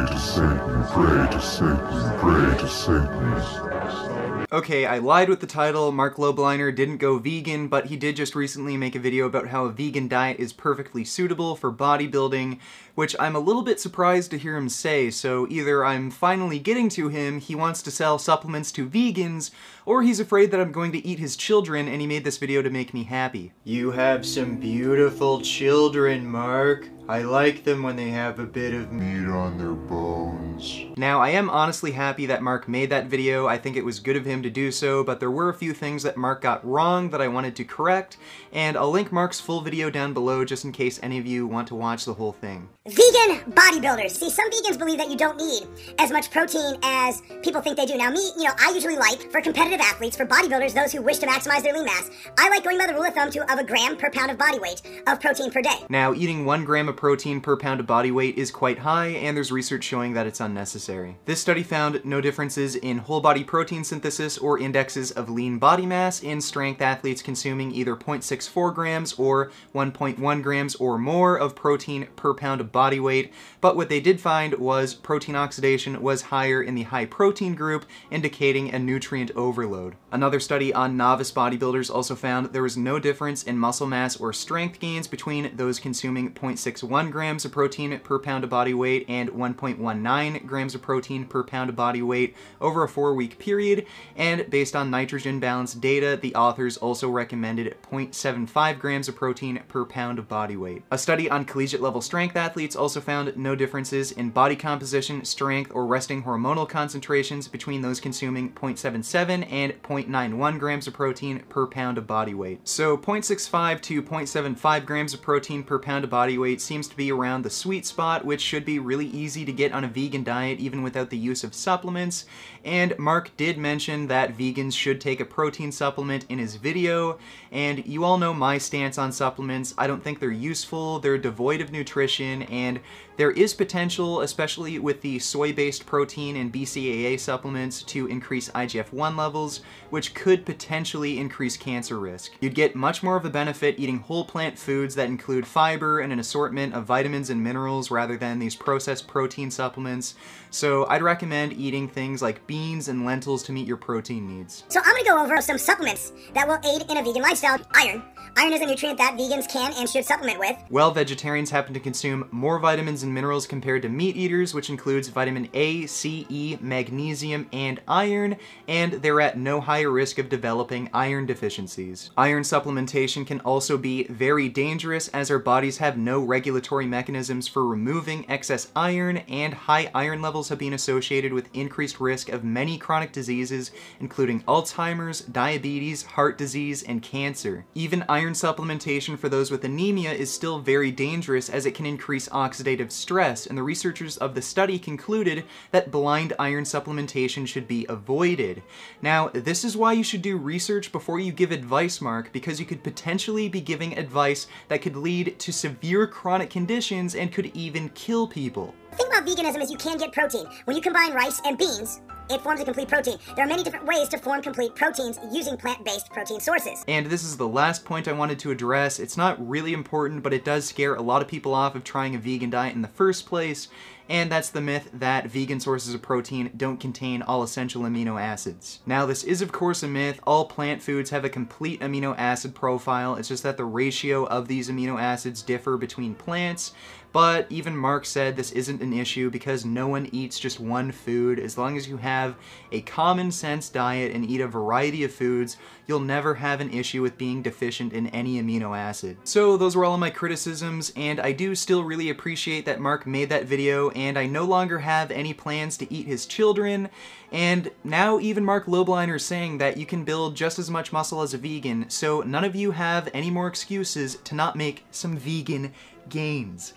to Satan, pray to Satan, pray to Satan. Okay, I lied with the title. Marc Lobliner didn't go vegan, but he did just recently make a video about how a vegan diet is perfectly suitable for bodybuilding, which I'm a little bit surprised to hear him say, so either I'm finally getting to him, he wants to sell supplements to vegans, or he's afraid that I'm going to eat his children and he made this video to make me happy. You have some beautiful children, Marc. I like them when they have a bit of meat on their bones. Now, I am honestly happy that Marc made that video. I think it was good of him to do so, but there were a few things that Marc got wrong that I wanted to correct, and I'll link Marc's full video down below just in case any of you want to watch the whole thing. Vegan bodybuilders. See, some vegans believe that you don't need as much protein as people think they do. Now me, I usually like, for competitive athletes, for bodybuilders, those who wish to maximize their lean mass, I like going by the rule of thumb of a gram per pound of body weight of protein per day. Now, eating 1 gram of protein per pound of body weight is quite high, and there's research showing that it's unnecessary. This study found no differences in whole body protein synthesis or indexes of lean body mass in strength athletes consuming either 0.64 grams or 1.1 grams or more of protein per pound of body weight, but what they did find was protein oxidation was higher in the high protein group, indicating a nutrient overload. Another study on novice bodybuilders also found there was no difference in muscle mass or strength gains between those consuming 0.61 grams of protein per pound of body weight and 1.19 grams of protein per pound of body weight over a 4-week period, and based on nitrogen balance data, the authors also recommended 0.75 grams of protein per pound of body weight. A study on collegiate level strength athletes also found no differences in body composition, strength, or resting hormonal concentrations between those consuming 0.77 and 0.91 grams of protein per pound of body weight. So 0.65 to 0.75 grams of protein per pound of body weight seems to be around the sweet spot, which should be really easy to get on a vegan diet even without the use of supplements. And Marc did mention that vegans should take a protein supplement in his video, and you all know my stance on supplements. I don't think they're useful, they're devoid of nutrition, and there is potential, especially with the soy-based protein and BCAA supplements, to increase IGF-1 levels, which could potentially increase cancer risk. You'd get much more of a benefit eating whole plant foods that include fiber and an assortment of vitamins and minerals rather than these processed protein supplements. So I'd recommend eating things like beans and lentils to meet your protein needs. So I'm going to go over some supplements that will aid in a vegan lifestyle. Iron. Iron is a nutrient that vegans can and should supplement with. Well, vegetarians happen to consume more vitamins and minerals compared to meat eaters, which includes vitamin A, C, E, magnesium, and iron, and they're at no higher risk of developing iron deficiencies. Iron supplementation can also be very dangerous as our bodies have no regulatory mechanisms for removing excess iron, and high iron levels have been associated with increased risk of many chronic diseases, including Alzheimer's, diabetes, heart disease, and cancer. Even iron supplementation for those with anemia is still very dangerous as it can increase oxidative stress, and the researchers of the study concluded that blind iron supplementation should be avoided. Now, this is why you should do research before you give advice, Marc, because you could potentially be giving advice that could lead to severe chronic conditions and could even kill people. The thing about veganism is you can get protein. When you combine rice and beans, it forms a complete protein. There are many different ways to form complete proteins using plant-based protein sources. And this is the last point I wanted to address. It's not really important, but it does scare a lot of people off of trying a vegan diet in the first place, and that's the myth that vegan sources of protein don't contain all essential amino acids. Now, this is of course a myth. All plant foods have a complete amino acid profile. It's just that the ratio of these amino acids differ between plants. But even Marc said this isn't an issue because no one eats just one food. As long as you have a common sense diet and eat a variety of foods, you'll never have an issue with being deficient in any amino acid. So those were all of my criticisms, and I do still really appreciate that Marc made that video, and I no longer have any plans to eat his children. And now even Marc Lobliner is saying that you can build just as much muscle as a vegan, so none of you have any more excuses to not make some vegan gains.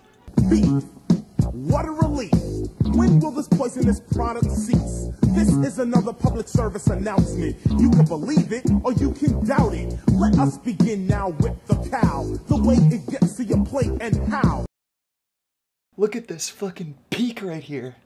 Beef. What a relief. When will this poisonous product cease? This is another public service announcement. You can believe it or you can doubt it. Let us begin now with the cow. The way it gets to your plate and how. Look at this fucking peak right here.